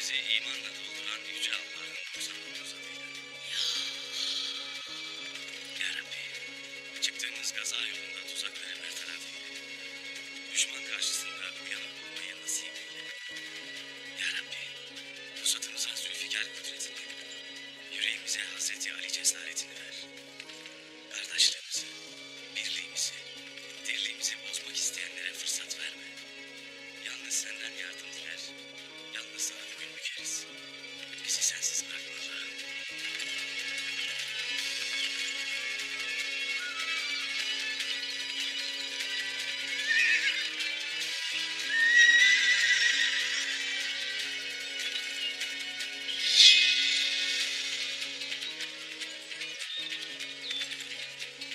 Bizi imanla dolduran Yüce Allah'ın kutsal adıyla. Ya Rabbi, çıktığımız gaza yolunda tuzakları bertaraf eyle. Düşman karşısında uyanık olmayı nasip eyle. Ya Rabbi, pusatımıza zülfikar kudretini, yüreğimize Hazreti Ali cesaretini ver. Kardeşliğimizi, birliğimizi, dirliğimizi bozmak isteyenlere fırsat verme. Yalnız senden yardım diler, yalnız sana boyun bükeriz. Bizi sensiz bırakma Allah'ım.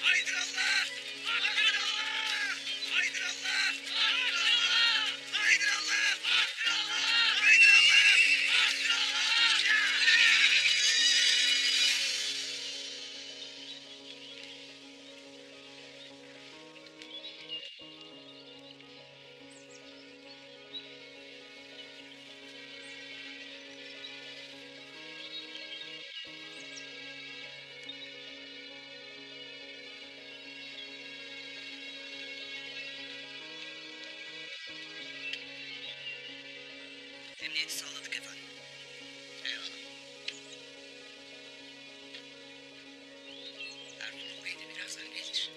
Haydır Allah! Haydır Allah! Haydır Allah! Haydır Allah! Haydır Allah! Haydır Allah! Haydır Allah! Haydır Allah! Emniyeti sağladık efendim. Eyvallah. Ertuğrul Bey de birazdan gelir.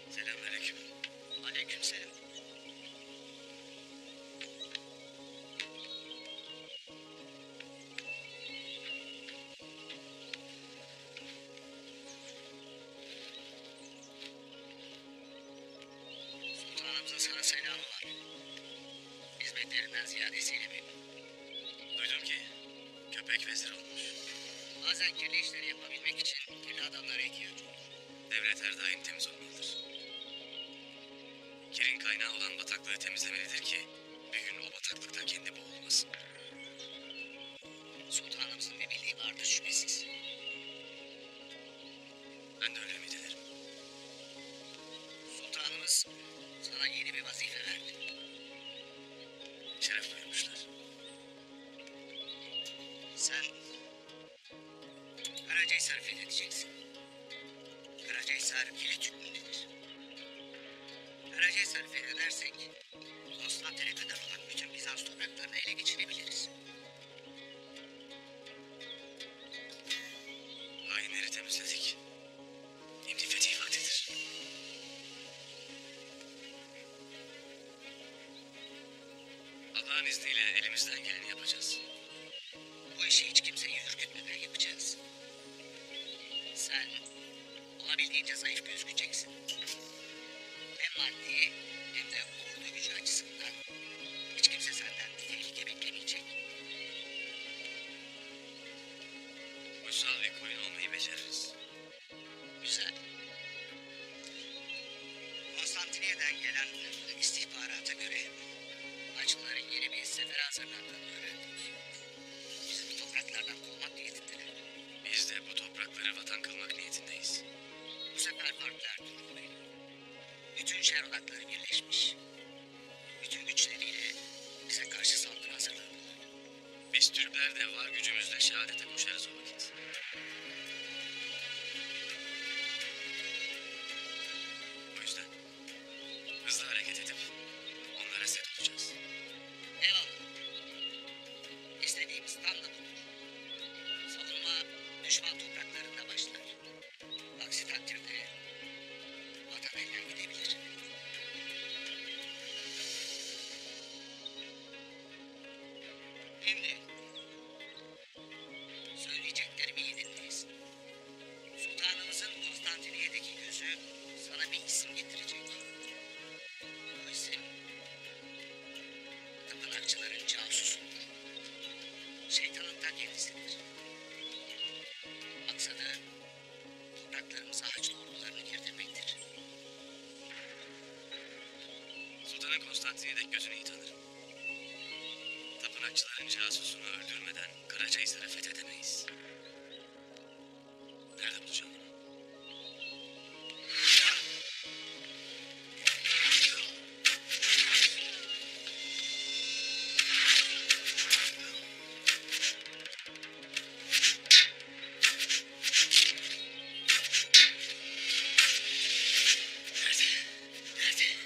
Selamünaleyküm. Aleykümselam. Sultanımızın sana selamı var. Hizmetlerinden ziyadesiyle memnun. Duydum ki köpek vezir olmuş. Bazen kirli işleri yapabilmek için kirli adamlara ihtiyaç olur. Devlet her daim temiz olmalıdır. Kirin kaynağı olan bataklığı temizlemelidir ki bir gün o bataklıkta kendi boğulmasın. Sultanımızın bir bildiği vardır şüphesiz. Ben de öyle ümit ederim. Sultanımız sana yeni bir vazife verdi. Şeref duymuşlar. Sen Karacahisar'ı fethedeceksin. Karacahisar kilit hükmündedir. Karacahisar'ı fethedersek Konstantin'e kadar olan bütün Bizans topraklarını ele geçirebiliriz. Hainleri temizledik. Şimdi fetih vaktidir. Allah'ın izniyle elimizden geleni yapacağız. Bu işi hiç kimseyi ürkütmeden yapacağız. Sen olabildiğince zayıf gözükeceksin. Hem maddi hem de ordu gücü açısından hiç kimse senden bir tehlike beklemeyecek. Uysal bir koyun olmayı beceririz. Güzel. Konstantiniyye'den gelen istihbarata göre Haçlıların yeni bir sefere hazırlandığını öğrendik. Bizi bu topraklardan kovmak niyetindeler. Biz de bu toprakları vatan kılmak niyetindeyiz. Bu sefer farklı Ertuğrul Bey. Bütün şer odakları birleşmiş. Bütün güçleriyle bize karşı saldırı hazırlandılar. Biz Türkler de var gücümüzle şehadete koşarız o vakit. O yüzden hızlı hareket edip onlara set olacağız. Eyvallah. İstediğimiz tam da budur. Savunma düşman topraklarında başlar. Aksi takdirde vatan elden gidebilir. Şimdi söyleyeceklerimi iyi dinleyin. Sparta'nın Konstantiniyedeki gözünü iyi tanırım. Tapınakçıların casusunu öldürmeden Karacahisar'ı fethedemeyiz. Nerede bulacağım onu? Nerede? Nerede?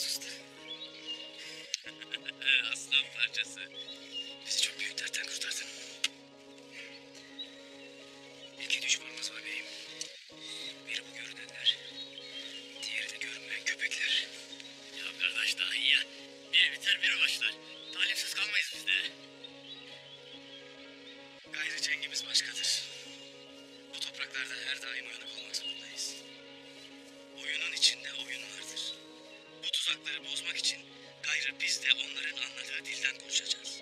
sustu. Aslan parçası. Bizi çok büyük dertten kurtardın. İki düşmanımız var beyim. Biri bu görünenler. Diğeri de görünmeyen köpekler. Ya kardeş daha iyi ya. Biri biter biri başlar. Talimsiz kalmayız biz de. Gayrı cengimiz başkadır. Bu topraklarda her daim uyanık olmak zorundayız. Oyunun içinde oyun vardır. Bu tuzakları bozmak için gayrı biz de onların anladığı dilden konuşacağız.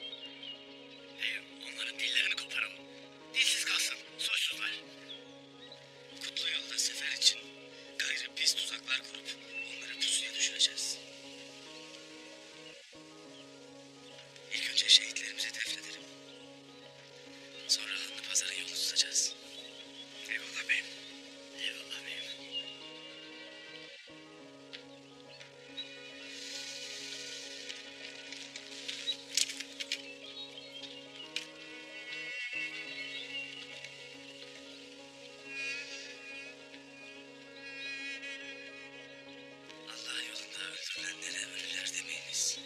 Onların dillerini koparalım. Dilsiz kalsın, soysuzlar. Kutlu yolda sefer için gayrı biz tuzaklar kurup onları pusuya düşüreceğiz. İlk önce şehitlerimizi defnedelim. Sonra Hanlı Pazar'ın yolunu tutacağız. Eyvallah beyim. Eyvallah beyim. Allah yolunda öldürülenlere ölüler demeyiniz.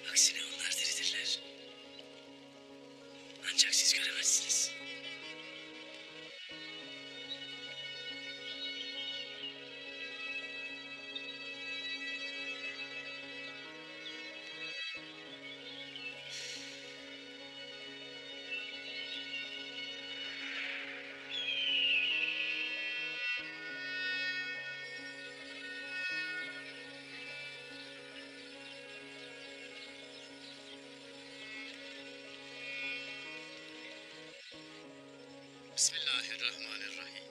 Aksine onlar diridirler. Ancak siz göremezsiniz. Bismillahirrahmanirrahim.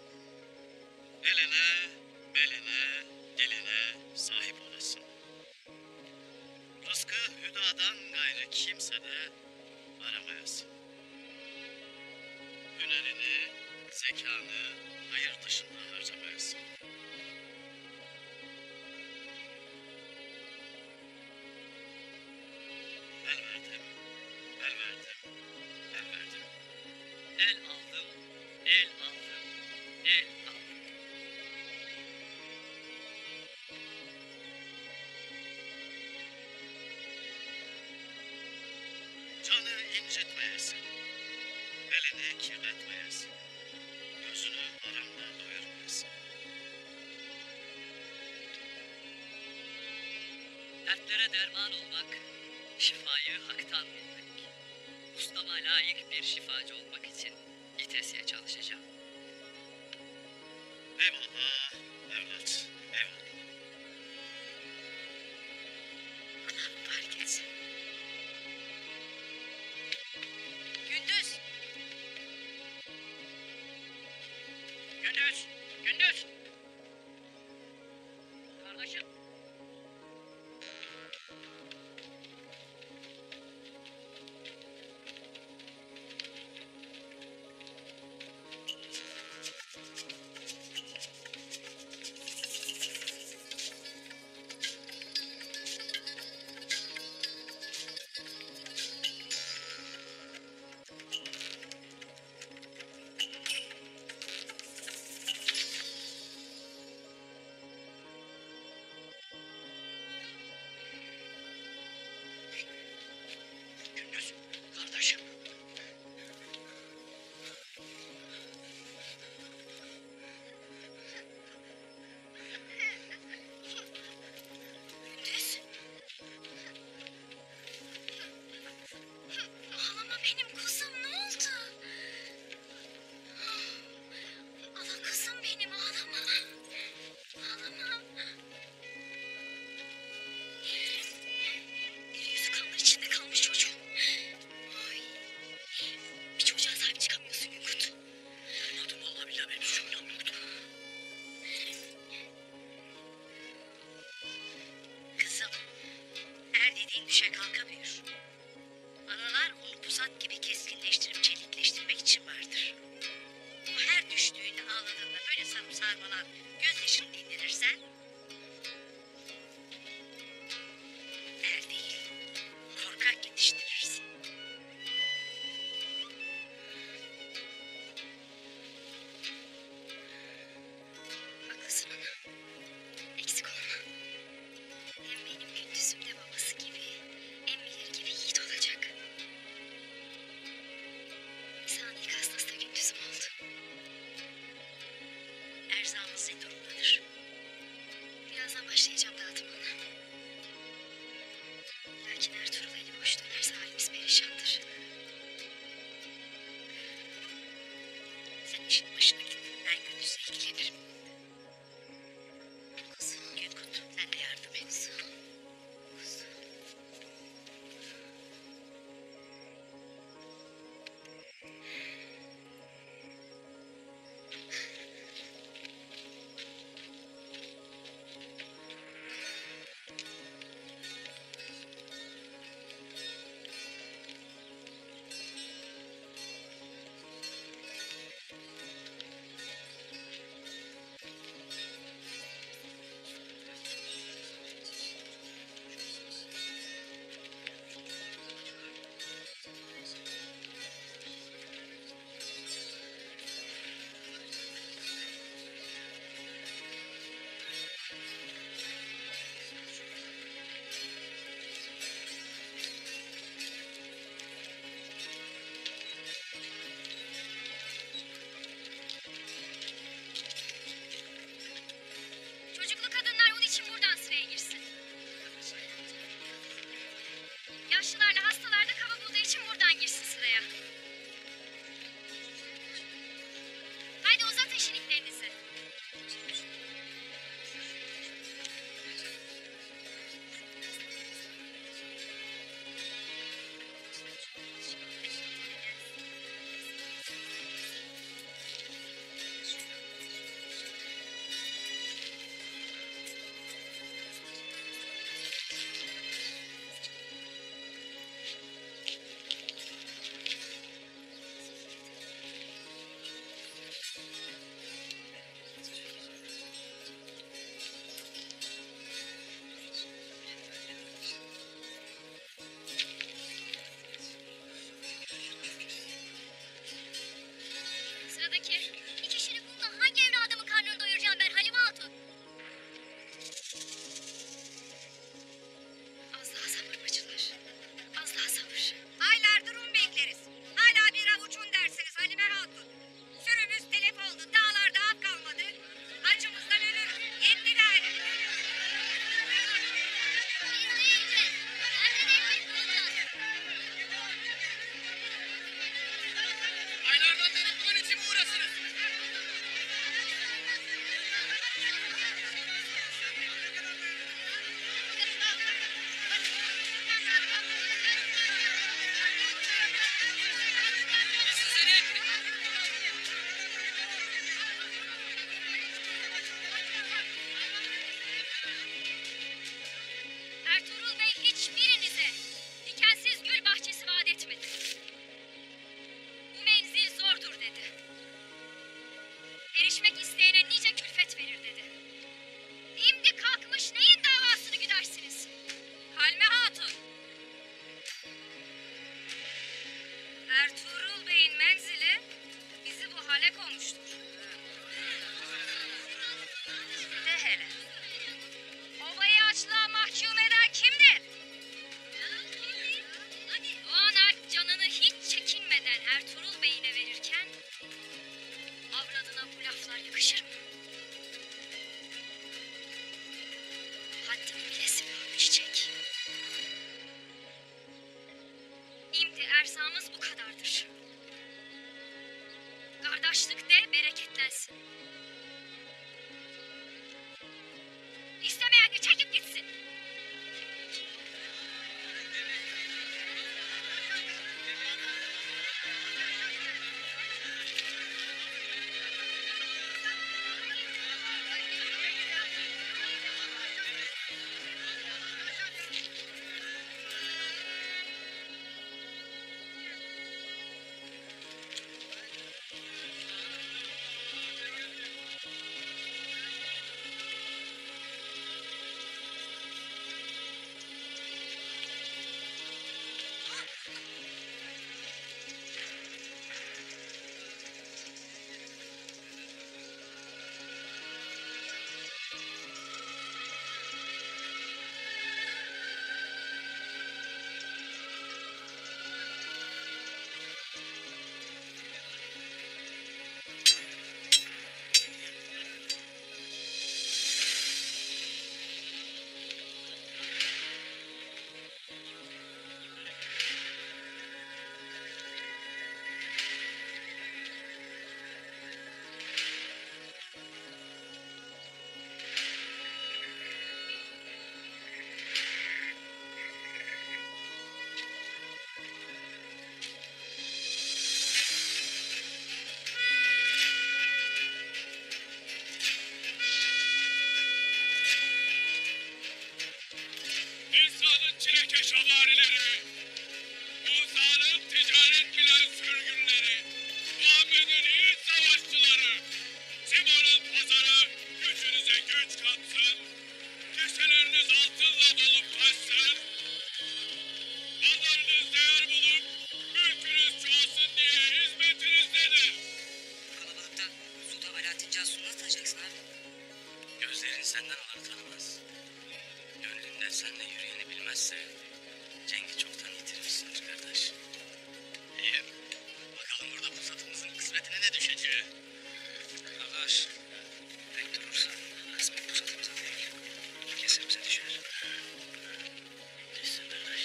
Eline, beline, diline sahip olasın. Rızkı hüdadan gayrı kimse de aramayasın. Hünerini, zekanı hayır dışında harcamayasın. El verdim, el verdim, el verdim. El aldım, el aldım, el aldım. Canı incitmeyesin, belini kirletmeyesin, gözünü haramla doyurmayasın. Dertlere derman olmak, şifayı haktan bilmek. Ustama layık bir şifacı olmak için İTES'e çalışacağım. Eyvallah, evlat, eyvallah. Allah fark etsin. Gündüz! Gündüz! Gündüz! Kardeşim! Gündüz! Kardeşim! Gündüz! Ağlama benim kuzum, ne oldu? Ala kızım benim, ağlama. Ağlama. Bir yüzü kanlar içinde kalmış çocuğum. Ay. Bir çocuğa sahip çıkamıyorsun Günkut. Duymadım vallahi billahi, benim çocuğum yanmıyordu. Kızım, er dediğin düşe kalka büyür. Analar onu pusat gibi keskinleştirip çelikleştirmek için vardır. O her düştüğünde ağladığında böyle sarıp sarmalan gözyaşını dindirirsen er değil, korkak yetiştirirsin. Haklısın ana. başlayacağım dağıtımına. Lakin Ertuğrul eli boş dönerse halimiz perişandır. Sen işin başına git. Ben gündüzle ilgilenirim. Kuzum, Günkut, sen de yardım et. Kuzum. ateş havarileri, Musa'nın ticaret bilen sürgünleri, Muhammed'in yiğit savaşçıları, Simon'un pazarı gücünüze güç katsın, keseleriniz altınla dolup taşsın, mallarınız değer bulup mülkünüz çoğalsın diye hizmetinizdedir. Kalabalıkta Sultan Alaaddin Cansu'nu nasıl atacaksın abi? Gözlerin senden olanı tanımaz. Gönlünden seninle yürüyeni bilmezse Cenk'i çoktan yitirmişsindir kardeş. İyi. Bakalım burada pusatımızın kısmetine ne düşecek? Kardeş, tek durursan kısmet pusatımıza değil, kesimize düşer. Kesin kardeş.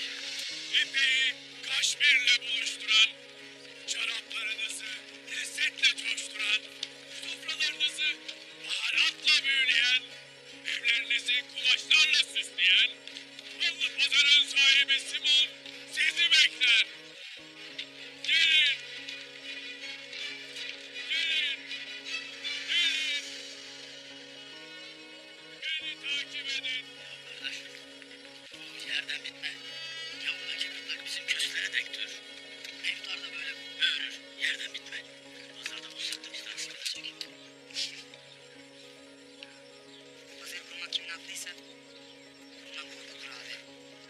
İpeyi Kaşmir'le buluşturan, şaraplarınızı lezzetle coşturan, sofralarınızı baharatla büyüleyen, evlerinizi kumaşlarla süsleyen, Allı Pazar'ın sahibi Simon sizi bekler. Gelin, gelin, gelin. Beni takip edin. Ya kardeş, bu yerden bitme. Yavuldaki gırtlak bizim köşelere dek dur. Mevtarda böyle böğürür, yerden bitme. Pazarda bu sırtımızdan sıkılacak. Pazarı kurmak kimin aklıysa bundan korkulur abi.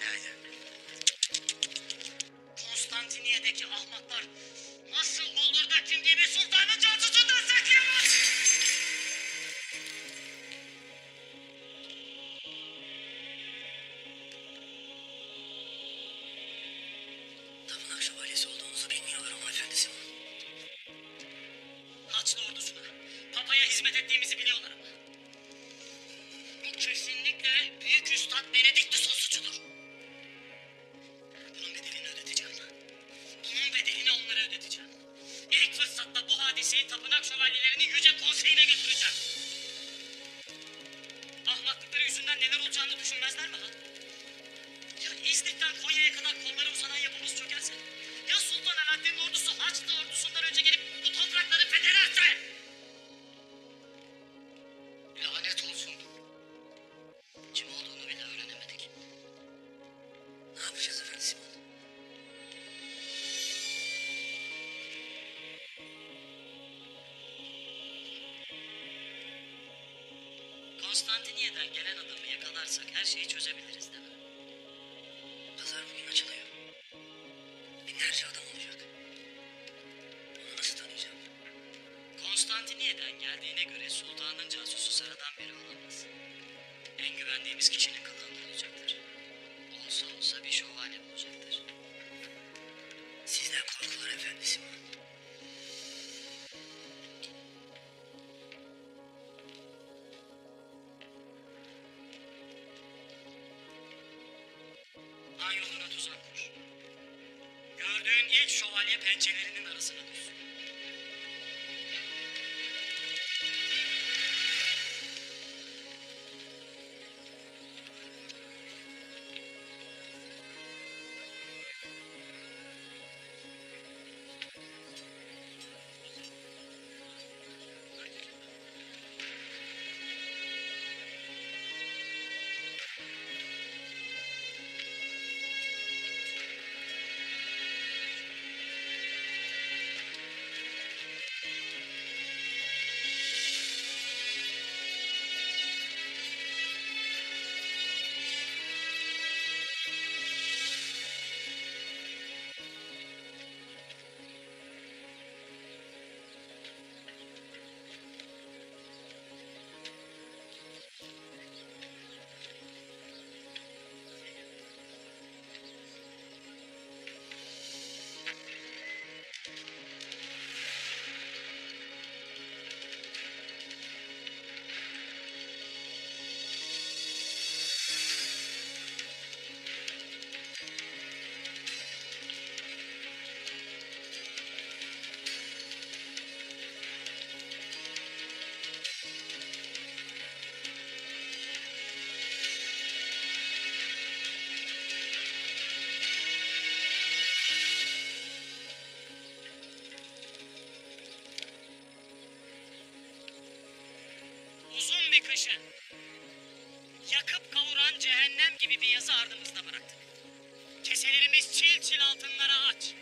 Yani. Konstantiniyye'deki ahmaklar nasıl olur da kim gibi sultanın cansusundan saklayamaz? Tapınak şövalyesi olduğunuzu bilmiyorlar ama efendi Simon. Haçlı ordusuna, papaya hizmet ettiğimizi biliyorlar ama. Bu kesinlikle Büyük Üstad Benediktus'un suçudur. Bunun bedelini ödeteceğim. Bunun bedelini onlara ödeteceğim. İlk fırsatta bu hadiseyi tapınak şövalyelerinin yüce konseyine götüreceğim. Ahmaklıkları yüzünden neler olacağını düşünmezler mi lan? Ya İznik'ten Konya'ya kadar kolları uzanan yapımız çökerse? Ya Sultan Alaaddin'in ordusu Haçlı ordusundan önce gelip bu toprakları fethederse? Lanet olsun. Kim olduğunu bile öğrenemedik. Ne yapacağız efendi Simon? Konstantiniyye'den gelen adamı yakalarsak her şeyi çözebiliriz değil mi? Pazar bugün açılıyor. Binlerce adam olacak. Onu nasıl tanıyacağım? Konstantiniyye'den geldiğine göre sultanın casusu sıradan biri olamaz. En güvendiğimiz kişinin kılığında olacaktır. Olsa olsa bir şövalye bulacaktır. Sizden korkulur efendi Simon. Han yoluna tuzak kur. Gördüğün ilk şövalye pençelerinin arasına düşsün. Uzun bir kışı yakıp kavuran cehennem gibi bir yazı ardımızda bıraktık. Keselerimiz çil çil altınlara aç.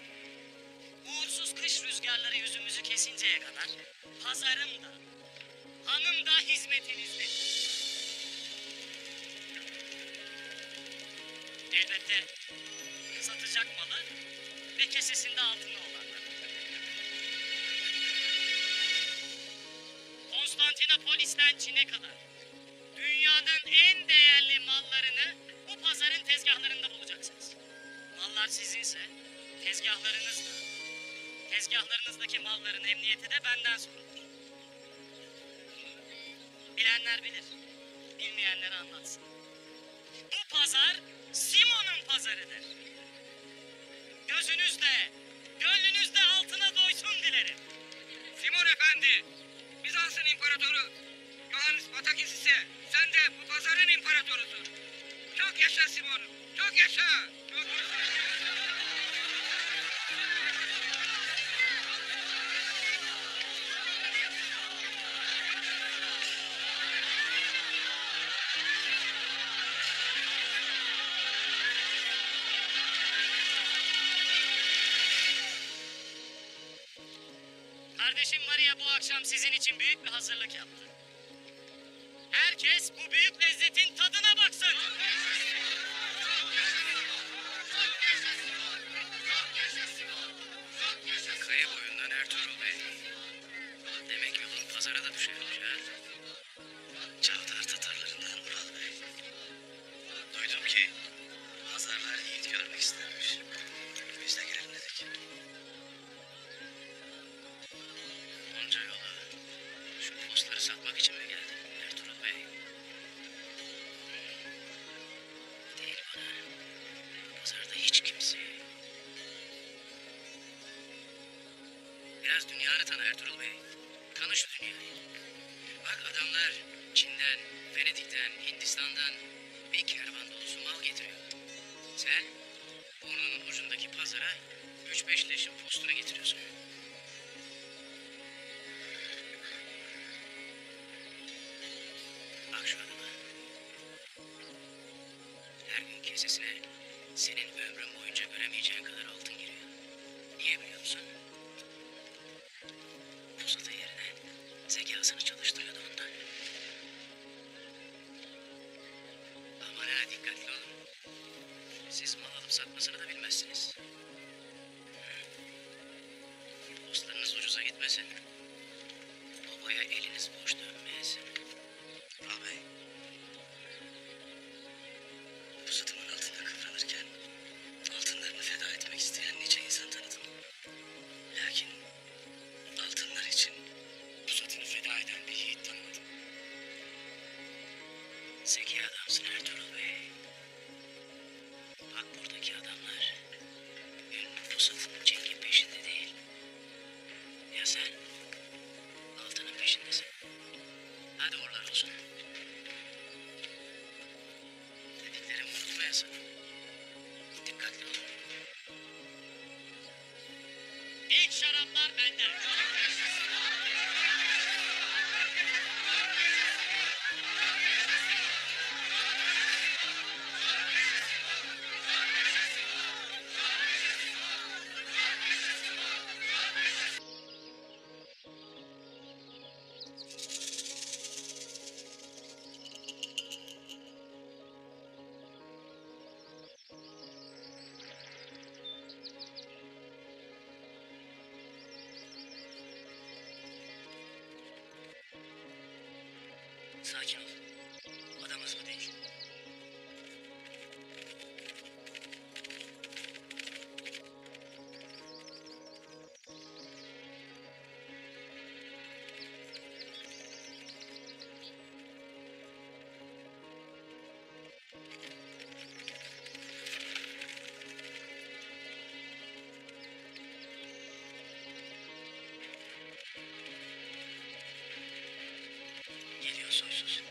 Uğursuz kış rüzgarları yüzümüzü kesinceye kadar pazarım da, hanım da hizmetinizde. Elbette satacak malı ve kesesinde altını olanlar. Konstantinopolis'ten Çin'e kadar dünyanın en değerli mallarını bu pazarın tezgahlarında bulacaksınız. Mallar sizinse tezgahlarınız da, tezgahlarınızdaki malların emniyeti de benden sorulur. Bilenler bilir, bilmeyenler anlatsın. Bu pazar Simon'un pazarıdır. Gözünüzde, gönlünüzde altına doysun dilerim. Simon Efendi, Bizans'ın imparatoru Yohannes Batakis ise sen de bu pazarın imparatorusun. Çok yaşa Simon, çok yaşa, çok yaşa. Kardeşim Maria bu akşam sizin için büyük bir hazırlık yaptı. Herkes bu büyük lezzetin tadına baksın. Kaya boyundan Ertuğrul Bey. Demek yolun pazara da düşermiş ha. Çavdar Tatarlarından Ural Bey. Duydum ki pazarlar yiğit görmek istermiş. Biz de girelim dedik. Onca yola şu postları satmak için mi geldin Ertuğrul Bey? Değil bana. Pazarda hiç kimse. Biraz dünyanı tanı Ertuğrul Bey. Tanı şu dünyayı. Bak adamlar Çin'den, Venedik'ten, Hindistan'dan bir kervan dolusu mal getiriyor. Sen burnunun ucundaki pazara 3-5 leşin postunu getiriyorsun. Bak şu adama. Her gün kesesine senin ömrün boyunca göremeyeceğin kadar altın giriyor. Niye biliyor musun? Pusatı yerine zekasını çalıştırıyordu ondan. Aman ha dikkatli olun. Siz mal alıp satmasını da bilmezsiniz. Postlarınız ucuza gitmesin. Babaya eliniz boş dönmeyesin. Ağabey. Pusatımın altında kıvranırken altınlarını feda etmek isteyen nice insan tanıdım. Lakin altınlar için pusatını feda eden bir yiğit tanımadım. Zeki adamsın Ertuğrul Bey. Bak buradaki adamlar ünlü pusatının çengin peşinde değil. Ya sen? Altının peşindesin. Hadi uğurlar olsun. Dediklerimi unutmayasın. Dikkatli olun. İlk şaraplar benden. Sakin ol. Adamız bu değil. Geliyor soysuz.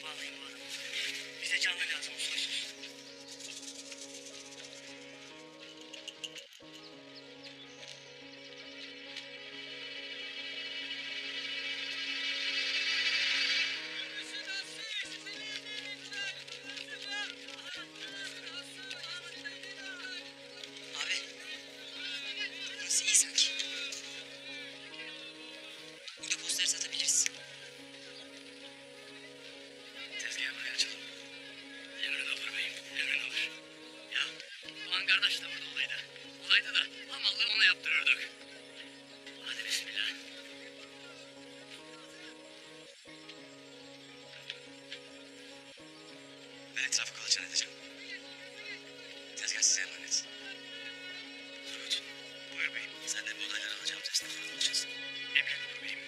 bağlayın bu adamı. Bize canlı lazım usulsüz. Abi, burası iyi sanki. Burada posteri satabiliriz. Tezgahı buraya açalım. Emrin olur beyim, emrin olur. Ya, ulan kardeş de burada olaydı. Olaydı da hamallığı ona yaptırırdık. Hadi bismillah. Ben etrafı kolaçan edeceğim. Tezgah size emanet. Turgut, buyur beyim. Sen de bu olayları alacağım esnaflarla olacaksın. Emrin olur beyim.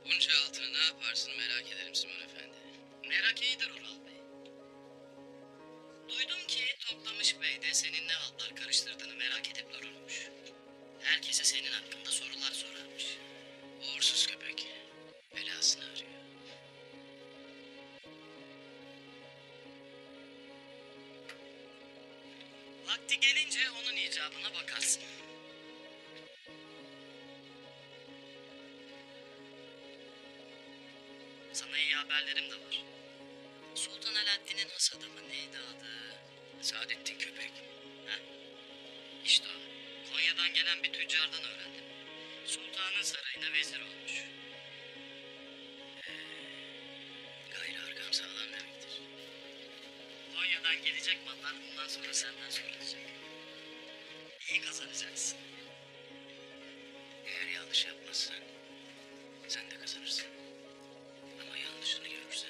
Bunca altını ne yaparsın merak ederim Simon Efendi. Merak iyidir Ural Bey. Duydum ki Toplamış Bey de senin ne altlar karıştırdığını merak edip dururmuş. Herkese senin hakkında sorular sorarmış. Uğursuz köpek. Belasını arıyor. Vakti gelince onun icabına bakarsın. Sana iyi haberlerim de var. Sultan Alaaddin'in has adamı neydi adı? Saadettin köpek. Heh, işte o. Konya'dan gelen bir tüccardan öğrendim. Sultanın sarayına vezir olmuş. Gayrı arkam sağlam demektir. Konya'dan gelecek mallar bundan sonra senden sorulacak. İyi kazanacaksın. Eğer yanlış yapmazsan sen de kazanırsın. Ama yanlışını görürsen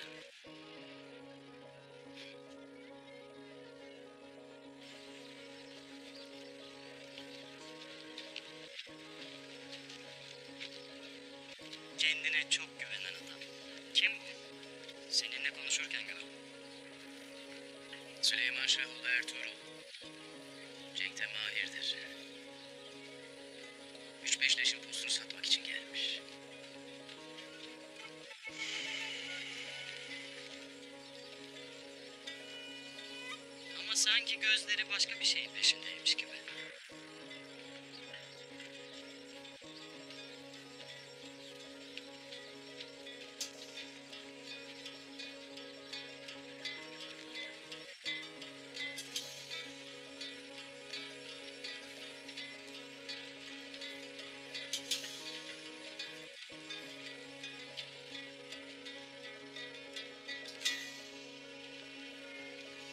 Kendine çok güvenen adam. Kim bu? Seninle konuşurken gördüm. Süleyman Şahoğlu Ertuğrul. Cenk'te mahirdir. 3-5 leşin postunu satmak için gelmiş. Ama sanki gözleri başka bir şeyin peşindeymiş gibi.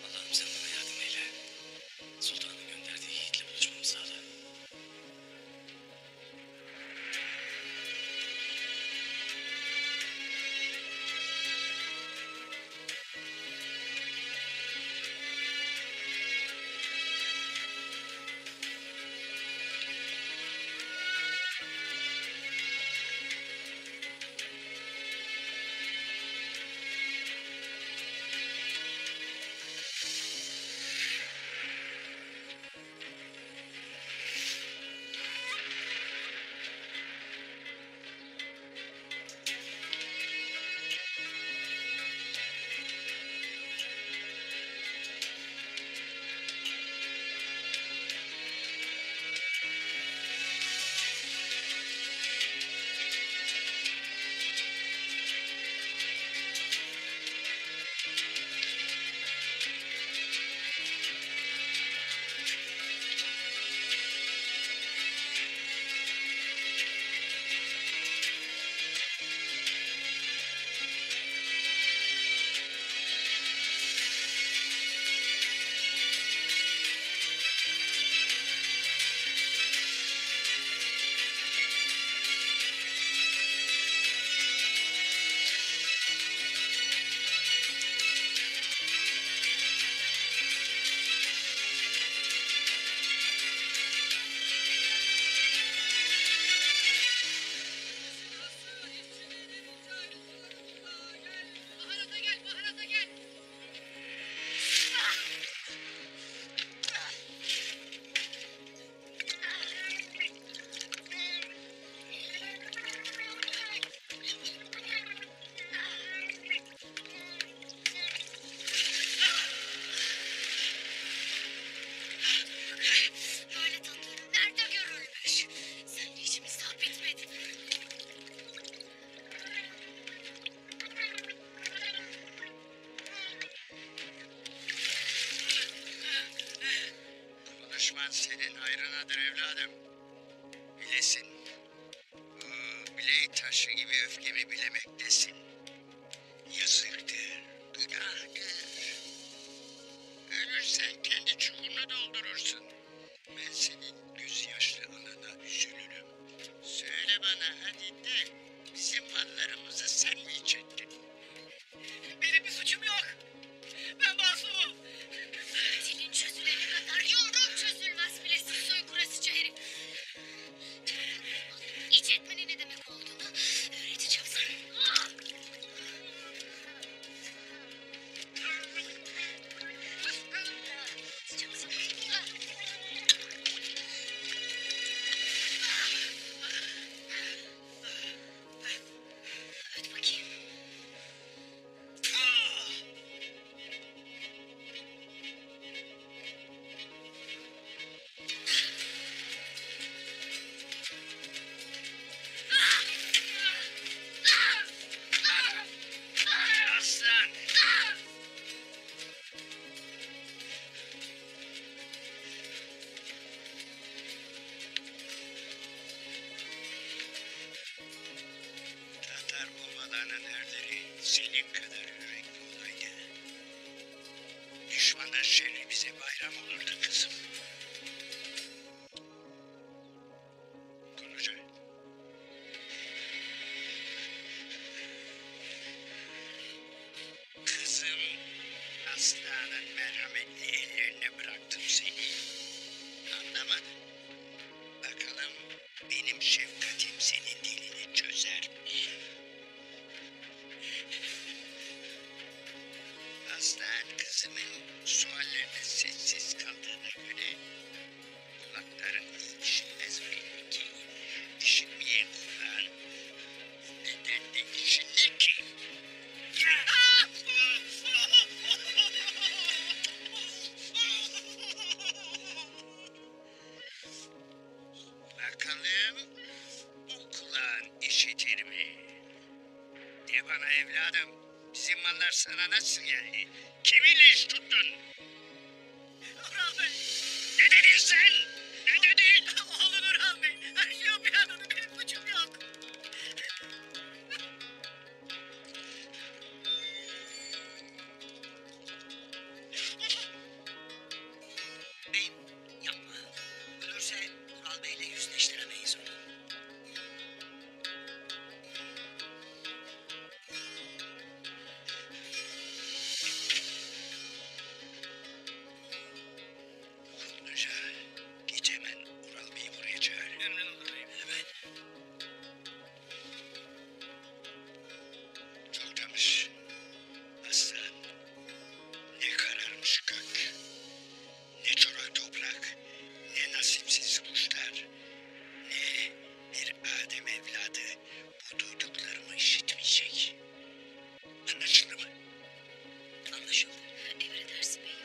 Allah'ım sen bana yardım eyle. Sultanın gönderdiği yiğitle buluşmak düşman senin hayrınadır evladım. Bilesin. O bileği taşı gibi öfkemi bilemektesin. Yazıktır, günahtır. Ölürsen kendi çukurunu doldurursun. Ben senin gözyaşlı anana üzülürüm. Söyle bana hadi de, bizim mallarımızı sen mi içettin? Benim bir suçum yok. Ben masumum. Dilin çözülene kadar yumruğun çözülmez bile siz soykurasıcı herif. İç etmenin ne demek olduğunu öğreteceğim sana. Çok zor. Öt bakayım. Aslan! Tatar ovalarının erleri senin kadar yürekli olaydı. Düşmanın şerri bize bayram olurdu kızım. Konuca. Kızım, aslanın merhametli ellerine bıraktım seni. Anlamadın. Bakalım benim şefkatim senin dilini çözer mi? Aslan kızımın suallerine sessiz kaldığına göre kulakların işitmez belli ki. İşitmeyen kulağın neden de işinir ki? Bakalım bu kulağın işitir mi? De bana evladım, bizim mallar sana nasıl geldi? Kiminle iş tuttun? Orhan Bey. Ne dedin sen? Ne dedin? Oğlum Orhan Bey. Her şey o piyanoda benim suçum yok. Beyim yapma. Ölürse Ural Bey'le yüzleştiremeyiz onu. Kutluca, git hemen Ural Bey'i buraya çağır. Emrin olur beyim. Hemen. Çoktamış. Aslan. Ne kararmış gök. Ne çorak toprak. Ne nasipsiz kuşlar. Ne bir Adem evladı bu duyduklarımı işitmeyecek. Anlaşıldı mı? Anlaşıldı. Emredersin beyim.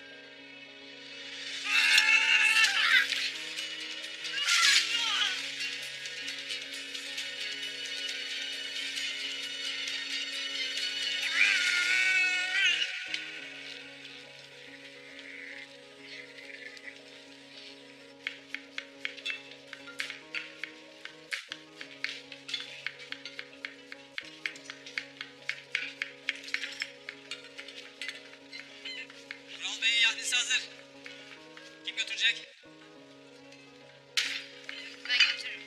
Ural Bey'in yahnisi hazır. Kim götürecek? Ben götürürüm.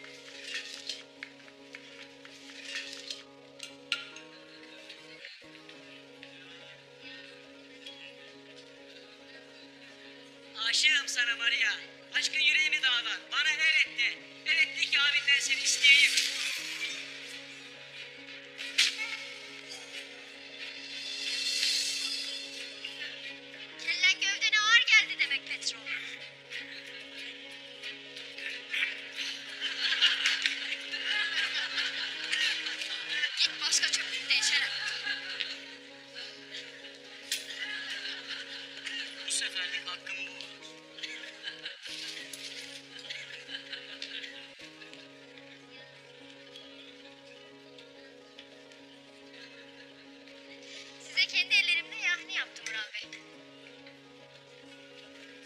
Aşığım sana Maria. Aşkın yüreğimi dağlar. Bana evet de. Evet de ki abinden seni isteyeyim. Kellen gövdene ağır geldi demek Petro. Git başka çöplükte içerim. Bu seferlik hakkım bu. Size kendi ellerimle yahni yaptım Ural Bey.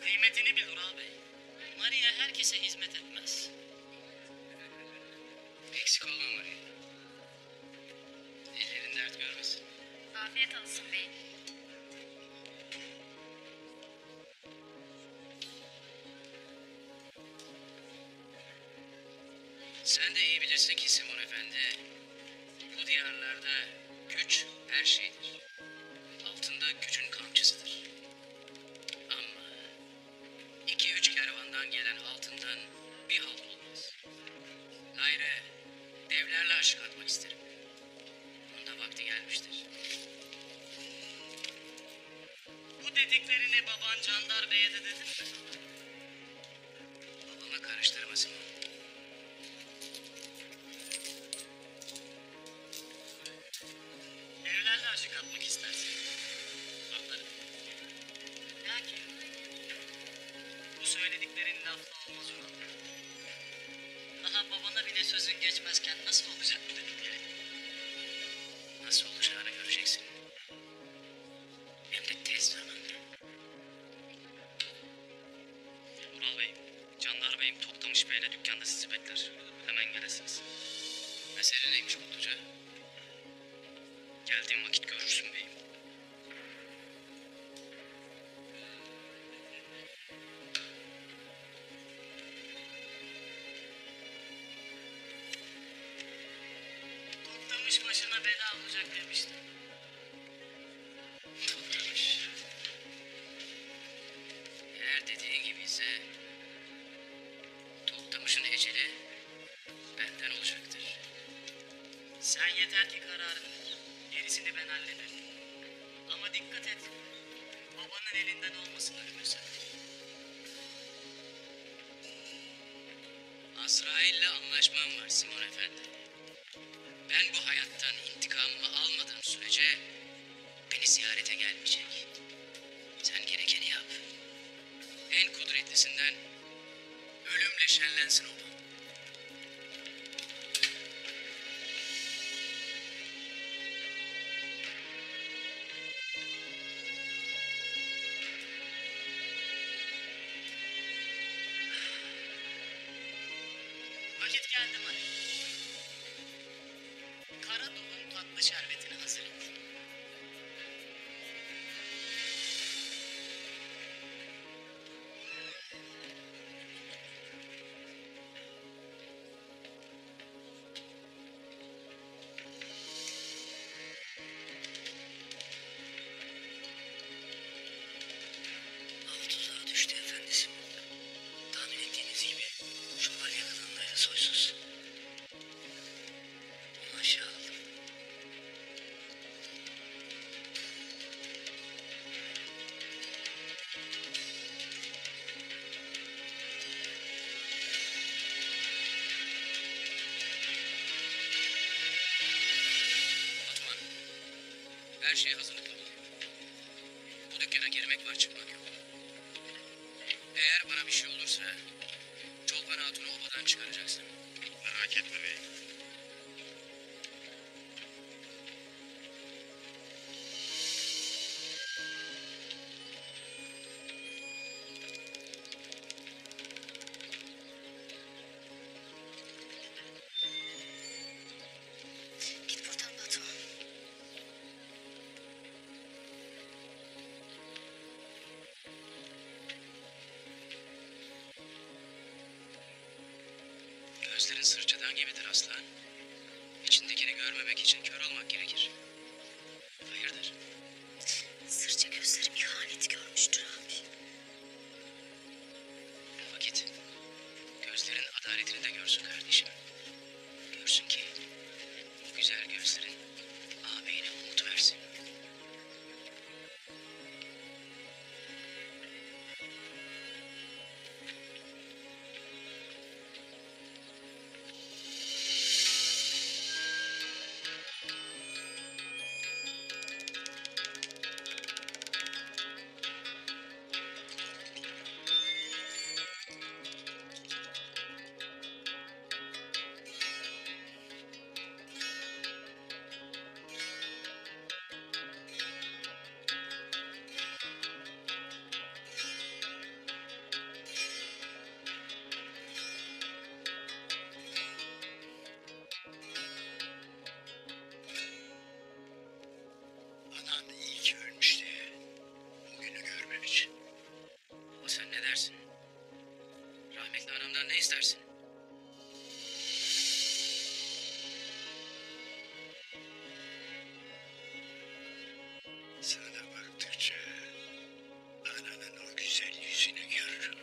Kıymetini bil Ural Bey. Maria herkese hizmet etmez. Eksik olma Maria. Ellerin dert görmesin. Afiyet olsun beyim. Sen de iyi bilirsin ki Simon Efendi, bu diyarlarda güç her şeydir. Altında gücün kamçısıdır. Ama 2-3 kervandan gelen altından bir halt olmaz. Gayrı devlerle aşık atmak isterim. Bunun da vakti gelmiştir. Bu dediklerini baban Candar Bey'e de dedin mi? Babama karıştırma Simon. Evlerle aşık atmak istersin. Anlarım. Lakin bu söylediklerin lafla olmaz Ural. Daha babana bile sözün geçmezken nasıl olacak bu dedikleri? Nasıl olacağını göreceksin. Hem de tez zamanda. Ural Bey, Candar Bey'im Toktamış Bey'le dükkanda sizi bekler. Hemen gelesiniz. Mesele neymiş Kutluca? Geldiğim vakit görürsün beyim. Toptamış başına bela olacak demiştim. Toktamış. Eğer dediğin gibi ise Toktamış'ın eceli benden olacaktır. Sen yeter ki kararını ver. Gerisini ben hallederim. Ama dikkat et. Babanın elinden olmasın ölümüse. Azrail'le anlaşmam var Simon Efendi. Ben bu hayattan intikamımı almadığım sürece beni ziyarete gelmeyecek. Sen gerekeni yap. En kudretlisinden ölümle şenlensin o. Vakit geldi Mari. Kara dolun tatlı şerbetini hazır et. Av tuzağa düştü efendisi. Tahmin ettiğiniz gibi şövalye kılığındaydı soysuz. Onu aşağı aldım. Batuhan, her şey hazırlıklı ol. Bu dükkana girmek var çıkmak yok. Eğer bana bir şey olursa Çolpan Hatun'u obadan çıkaracaksın. Merak etme beyim. Git buradan Batuhan. Gözlerin sırçadan gibidir aslan. İçindekini görmemek için kör olmak gerekir. Hayırdır? Sırça gözlerim ihanet görmüştür abi. Vakit gözlerin adaletini de görsün kardeşim. Görsün ki bu güzel gözlerin ağabeyine umut versin. benden ne istersin? Sana baktıkça ananın o güzel yüzünü görürüm.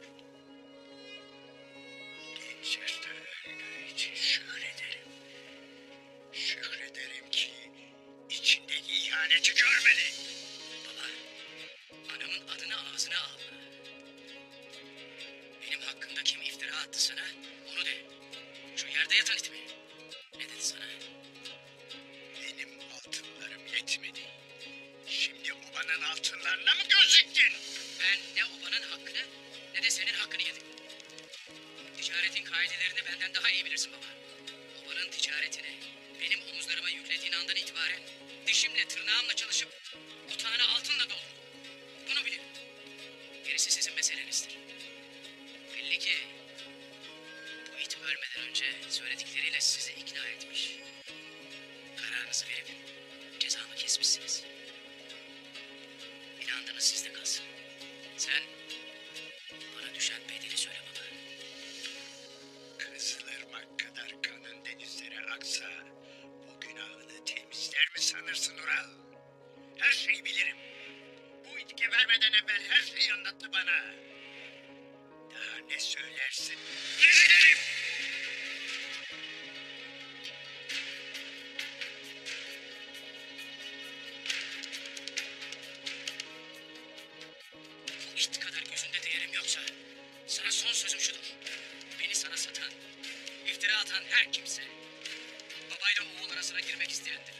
Genç yaşta öldüğü için şükrederim. Şükrederim ki içindeki ihaneti görmedi. Baba, anamın adını ağzına alma. Benim hakkımda kim iftira attı sana, onu de. Şu yerde yatan it mi? Ne dedi sana? Benim altınlarım yetmedi. Şimdi obanın altınlarına mı göz diktin? Ben ne obanın hakkını ne de senin hakkını yedim. Ticaretin kaidelerini benden daha iyi bilirsin baba. Obanın ticaretini benim omuzlarıma yüklediğin andan itibaren dişimle tırnağımla çalışıp otağını altınla doldurdum. Bunu bilin. Gerisi sizin meselenizdir. Belli ki bu it ölmeden önce söyledikleriyle sizi ikna etmiş. Kararınızı verip cezamı kesmişsiniz. İnandınız sizde kalsın. Sen bana düşen bedeli söyle baba. Kızılırmak kadar kanın denizlere aksa bu günahını temizler mi sanırsın Ural? Her şeyi bilirim. Bu it gebermeden evvel her şeyi anlattı bana. Daha ne söylersin? Ne dilerim? Bu it kadar gözünde değerim yoksa sana son sözüm şudur. Beni sana satan, iftira atan her kimse babayla oğul arasına girmek isteyendir.